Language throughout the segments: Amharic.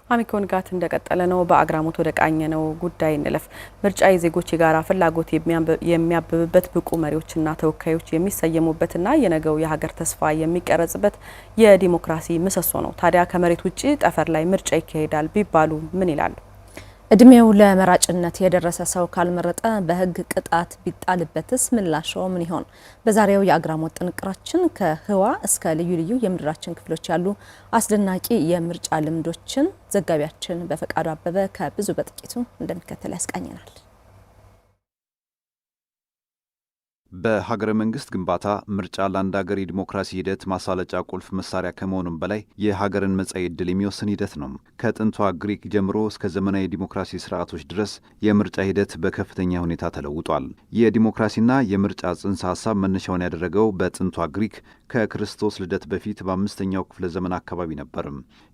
አሚኮን ጋት እንደቀጠለ ነው። በአግራሞት ወደ ቃኘ ነው ጉዳይ እንለፍ። ምርጫ የዜጎች የጋራ ፍላጎት የሚያብብበት ብቁ መሪዎችና ተወካዮች የሚሰየሙበትና የነገው የሀገር ተስፋ የሚቀረጽበት የዲሞክራሲ ምሰሶ ነው። ታዲያ ከመሬት ውጪ ጠፈር ላይ ምርጫ ይካሄዳል ቢባሉ ምን ይላሉ? እድሜው ለመራጭነት የደረሰ ሰው ካልመረጠ በሕግ ቅጣት ቢጣልበትስ ምላሹ ምን ይሆን? በዛሬው የአግራሞት ጥንቅራችን ከህዋ እስከ ልዩ ልዩ የምድራችን ክፍሎች ያሉ አስደናቂ የምርጫ ልምዶችን ዘጋቢያችን በፈቃዱ አበበ ከብዙ በጥቂቱ እንደሚከተል ያስቃኘናል። በሀገረ መንግስት ግንባታ ምርጫ ለአንድ ሀገር የዲሞክራሲ ሂደት ማሳለጫ ቁልፍ መሳሪያ ከመሆኑም በላይ የሀገርን መጻኢ ዕድል የሚወስን ሂደት ነው። ከጥንቷ ግሪክ ጀምሮ እስከ ዘመናዊ የዲሞክራሲ ስርዓቶች ድረስ የምርጫ ሂደት በከፍተኛ ሁኔታ ተለውጧል። የዲሞክራሲና የምርጫ ጽንሰ ሀሳብ መነሻውን ያደረገው በጥንቷ ግሪክ ከክርስቶስ ልደት በፊት በ5ኛው ክፍለ ዘመን አካባቢ ነበር።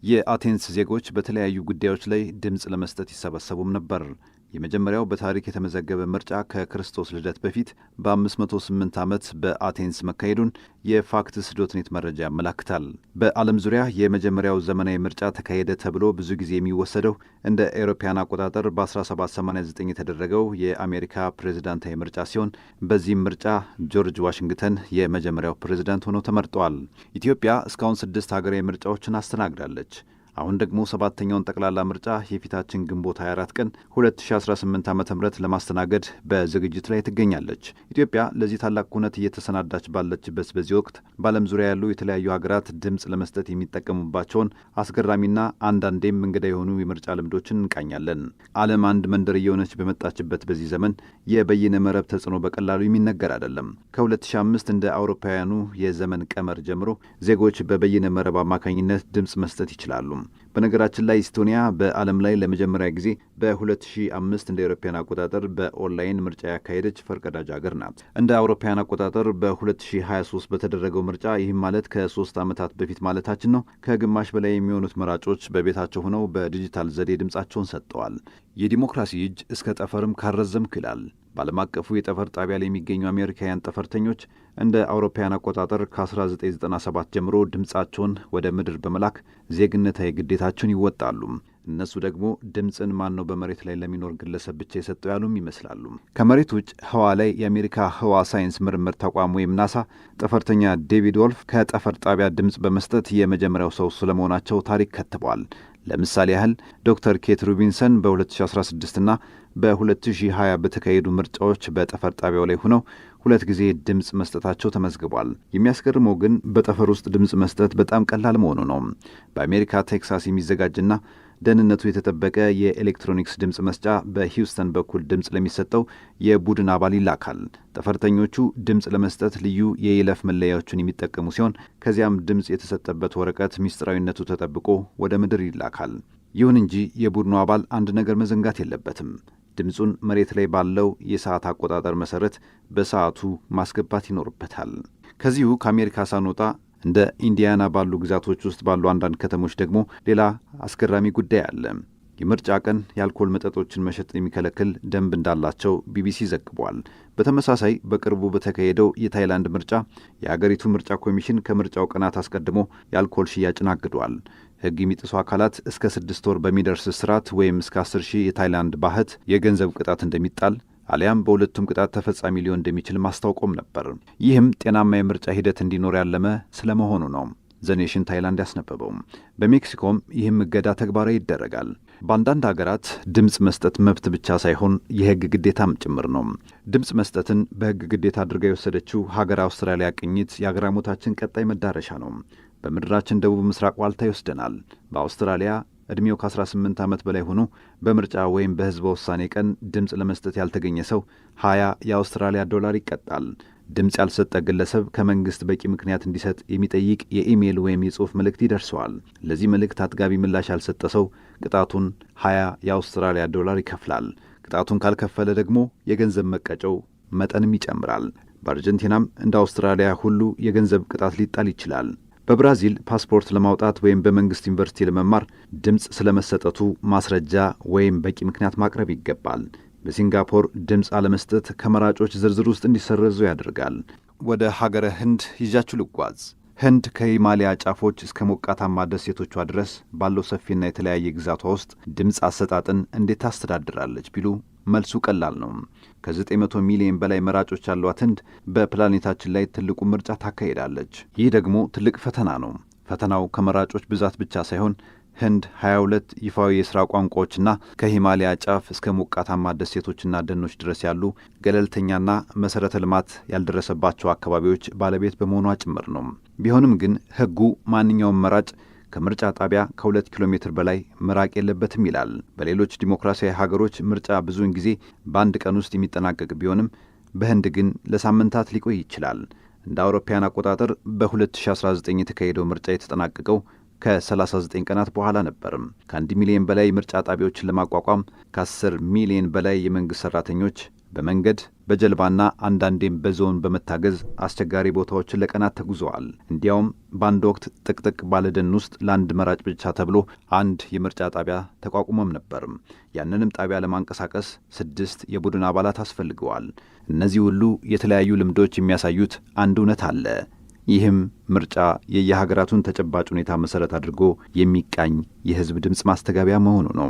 የአቴንስ ዜጎች በተለያዩ ጉዳዮች ላይ ድምፅ ለመስጠት ይሰበሰቡም ነበር። የመጀመሪያው በታሪክ የተመዘገበ ምርጫ ከክርስቶስ ልደት በፊት በ508 ዓመት በአቴንስ መካሄዱን የፋክትስ ዶትኔት መረጃ ያመላክታል። በዓለም ዙሪያ የመጀመሪያው ዘመናዊ ምርጫ ተካሄደ ተብሎ ብዙ ጊዜ የሚወሰደው እንደ አውሮፓውያን አቆጣጠር በ1789 የተደረገው የአሜሪካ ፕሬዝዳንታዊ ምርጫ ሲሆን በዚህም ምርጫ ጆርጅ ዋሽንግተን የመጀመሪያው ፕሬዝዳንት ሆነው ተመርጠዋል። ኢትዮጵያ እስካሁን 6 ሀገራዊ ምርጫዎችን አስተናግዳለች። አሁን ደግሞ 7ኛውን ጠቅላላ ምርጫ የፊታችን ግንቦት 24 ቀን 2018 ዓ.ም ለማስተናገድ በዝግጅት ላይ ትገኛለች። ኢትዮጵያ ለዚህ ታላቅ ኩነት እየተሰናዳች ባለችበት በዚህ ወቅት በዓለም ዙሪያ ያሉ የተለያዩ ሀገራት ድምፅ ለመስጠት የሚጠቀሙባቸውን አስገራሚና አንዳንዴም እንግዳ የሆኑ የምርጫ ልምዶችን እንቃኛለን። ዓለም አንድ መንደር እየሆነች በመጣችበት በዚህ ዘመን የበይነ መረብ ተጽዕኖ በቀላሉ የሚነገር አይደለም። ከ2005 እንደ አውሮፓውያኑ የዘመን ቀመር ጀምሮ ዜጎች በበይነ መረብ አማካኝነት ድምፅ መስጠት ይችላሉ። በነገራችን ላይ ኢስቶኒያ በዓለም ላይ ለመጀመሪያ ጊዜ በ2005 እንደ አውሮፓውያን አቆጣጠር በኦንላይን ምርጫ ያካሄደች ፈርቀዳጅ ሀገር ናት። እንደ አውሮፓውያን አቆጣጠር በ2023 በተደረገው ምርጫ ይህም ማለት ከ3 ዓመታት በፊት ማለታችን ነው፣ ከግማሽ በላይ የሚሆኑት መራጮች በቤታቸው ሆነው በዲጂታል ዘዴ ድምጻቸውን ሰጥተዋል። የዲሞክራሲ እጅ እስከ ጠፈርም ካረዘምኩ ይላል። በዓለም አቀፉ የጠፈር ጣቢያ ላይ የሚገኙ አሜሪካውያን ጠፈርተኞች እንደ አውሮፓውያን አቆጣጠር ከ1997 ጀምሮ ድምጻቸውን ወደ ምድር በመላክ ዜግነታዊ ግዴታቸውን ይወጣሉ። እነሱ ደግሞ ድምፅን ማን ነው በመሬት ላይ ለሚኖር ግለሰብ ብቻ የሰጠው ያሉም ይመስላሉ። ከመሬት ውጭ ህዋ ላይ የአሜሪካ ህዋ ሳይንስ ምርምር ተቋም ወይም ናሳ ጠፈርተኛ ዴቪድ ወልፍ ከጠፈር ጣቢያ ድምፅ በመስጠት የመጀመሪያው ሰው ስለመሆናቸው ታሪክ ከትበዋል። ለምሳሌ ያህል ዶክተር ኬት ሩቢንሰን በ2016 እና በ2020 በተካሄዱ ምርጫዎች በጠፈር ጣቢያው ላይ ሆነው 2 ጊዜ ድምፅ መስጠታቸው ተመዝግቧል። የሚያስገርመው ግን በጠፈር ውስጥ ድምፅ መስጠት በጣም ቀላል መሆኑ ነው። በአሜሪካ ቴክሳስ የሚዘጋጅና ደህንነቱ የተጠበቀ የኤሌክትሮኒክስ ድምፅ መስጫ በሂውስተን በኩል ድምፅ ለሚሰጠው የቡድን አባል ይላካል። ጠፈርተኞቹ ድምፅ ለመስጠት ልዩ የይለፍ መለያዎችን የሚጠቀሙ ሲሆን ከዚያም ድምፅ የተሰጠበት ወረቀት ሚስጥራዊነቱ ተጠብቆ ወደ ምድር ይላካል። ይሁን እንጂ የቡድኑ አባል አንድ ነገር መዘንጋት የለበትም። ድምፁን መሬት ላይ ባለው የሰዓት አቆጣጠር መሰረት በሰዓቱ ማስገባት ይኖርበታል። ከዚሁ ከአሜሪካ ሳንወጣ እንደ ኢንዲያና ባሉ ግዛቶች ውስጥ ባሉ አንዳንድ ከተሞች ደግሞ ሌላ አስገራሚ ጉዳይ አለ። የምርጫ ቀን የአልኮል መጠጦችን መሸጥ የሚከለክል ደንብ እንዳላቸው ቢቢሲ ዘግቧል። በተመሳሳይ በቅርቡ በተካሄደው የታይላንድ ምርጫ የአገሪቱ ምርጫ ኮሚሽን ከምርጫው ቀናት አስቀድሞ የአልኮል ሽያጭን አግዷል። ሕግ የሚጥሱ አካላት እስከ 6 ወር በሚደርስ እስራት ወይም እስከ 10,000 የታይላንድ ባሕት የገንዘብ ቅጣት እንደሚጣል አሊያም በሁለቱም ቅጣት ተፈጻሚ ሊሆን እንደሚችል ማስታወቆም ነበር። ይህም ጤናማ የምርጫ ሂደት እንዲኖር ያለመ ስለመሆኑ ነው ዘኔሽን ታይላንድ ያስነበበው። በሜክሲኮም ይህም እገዳ ተግባራዊ ይደረጋል። በአንዳንድ ሀገራት ድምፅ መስጠት መብት ብቻ ሳይሆን የሕግ ግዴታም ጭምር ነው። ድምፅ መስጠትን በሕግ ግዴታ አድርጋ የወሰደችው ሀገር አውስትራሊያ ቅኝት የአግራሞታችን ቀጣይ መዳረሻ ነው። በምድራችን ደቡብ ምስራቅ ዋልታ ይወስደናል። በአውስትራሊያ ዕድሜው ከ18 ዓመት በላይ ሆኖ በምርጫ ወይም በሕዝበ ውሳኔ ቀን ድምፅ ለመስጠት ያልተገኘ ሰው 20 የአውስትራሊያ ዶላር ይቀጣል። ድምፅ ያልሰጠ ግለሰብ ከመንግሥት በቂ ምክንያት እንዲሰጥ የሚጠይቅ የኢሜይል ወይም የጽሑፍ መልእክት ይደርሰዋል። ለዚህ መልእክት አጥጋቢ ምላሽ ያልሰጠ ሰው ቅጣቱን 20 የአውስትራሊያ ዶላር ይከፍላል። ቅጣቱን ካልከፈለ ደግሞ የገንዘብ መቀጫው መጠንም ይጨምራል። በአርጀንቲናም እንደ አውስትራሊያ ሁሉ የገንዘብ ቅጣት ሊጣል ይችላል። በብራዚል ፓስፖርት ለማውጣት ወይም በመንግስት ዩኒቨርሲቲ ለመማር ድምፅ ስለመሰጠቱ ማስረጃ ወይም በቂ ምክንያት ማቅረብ ይገባል። በሲንጋፖር ድምፅ አለመስጠት ከመራጮች ዝርዝር ውስጥ እንዲሰረዙ ያደርጋል። ወደ ሀገረ ህንድ ይዣችሁ ልጓዝ። ህንድ ከሂማሊያ ጫፎች እስከ ሞቃታማ ደሴቶቿ ድረስ ባለው ሰፊና የተለያየ ግዛቷ ውስጥ ድምፅ አሰጣጥን እንዴት ታስተዳድራለች ቢሉ መልሱ ቀላል ነው። ከ900 ሚሊዮን በላይ መራጮች ያሏት ህንድ በፕላኔታችን ላይ ትልቁ ምርጫ ታካሂዳለች። ይህ ደግሞ ትልቅ ፈተና ነው። ፈተናው ከመራጮች ብዛት ብቻ ሳይሆን ህንድ 22 ይፋዊ የሥራ ቋንቋዎችና ከሂማሊያ ጫፍ እስከ ሞቃታማ ደሴቶችና ደኖች ድረስ ያሉ ገለልተኛና መሠረተ ልማት ያልደረሰባቸው አካባቢዎች ባለቤት በመሆኗ ጭምር ነው። ቢሆንም ግን ሕጉ ማንኛውም መራጭ ከምርጫ ጣቢያ ከ2 ኪሎ ሜትር በላይ መራቅ የለበትም ይላል። በሌሎች ዲሞክራሲያዊ ሀገሮች ምርጫ ብዙውን ጊዜ በአንድ ቀን ውስጥ የሚጠናቀቅ ቢሆንም በህንድ ግን ለሳምንታት ሊቆይ ይችላል። እንደ አውሮፓውያን አቆጣጠር በ2019 የተካሄደው ምርጫ የተጠናቀቀው ከ39 ቀናት በኋላ ነበርም። ከ1 ሚሊዮን በላይ ምርጫ ጣቢያዎችን ለማቋቋም ከ10 ሚሊዮን በላይ የመንግሥት ሠራተኞች በመንገድ በጀልባና አንዳንዴም በዞን በመታገዝ አስቸጋሪ ቦታዎችን ለቀናት ተጉዘዋል። እንዲያውም በአንድ ወቅት ጥቅጥቅ ባለደን ውስጥ ለአንድ መራጭ ብቻ ተብሎ አንድ የምርጫ ጣቢያ ተቋቁሞም ነበርም። ያንንም ጣቢያ ለማንቀሳቀስ 6 የቡድን አባላት አስፈልገዋል። እነዚህ ሁሉ የተለያዩ ልምዶች የሚያሳዩት አንድ እውነት አለ። ይህም ምርጫ የየሀገራቱን ተጨባጭ ሁኔታ መሠረት አድርጎ የሚቃኝ የሕዝብ ድምፅ ማስተጋቢያ መሆኑ ነው።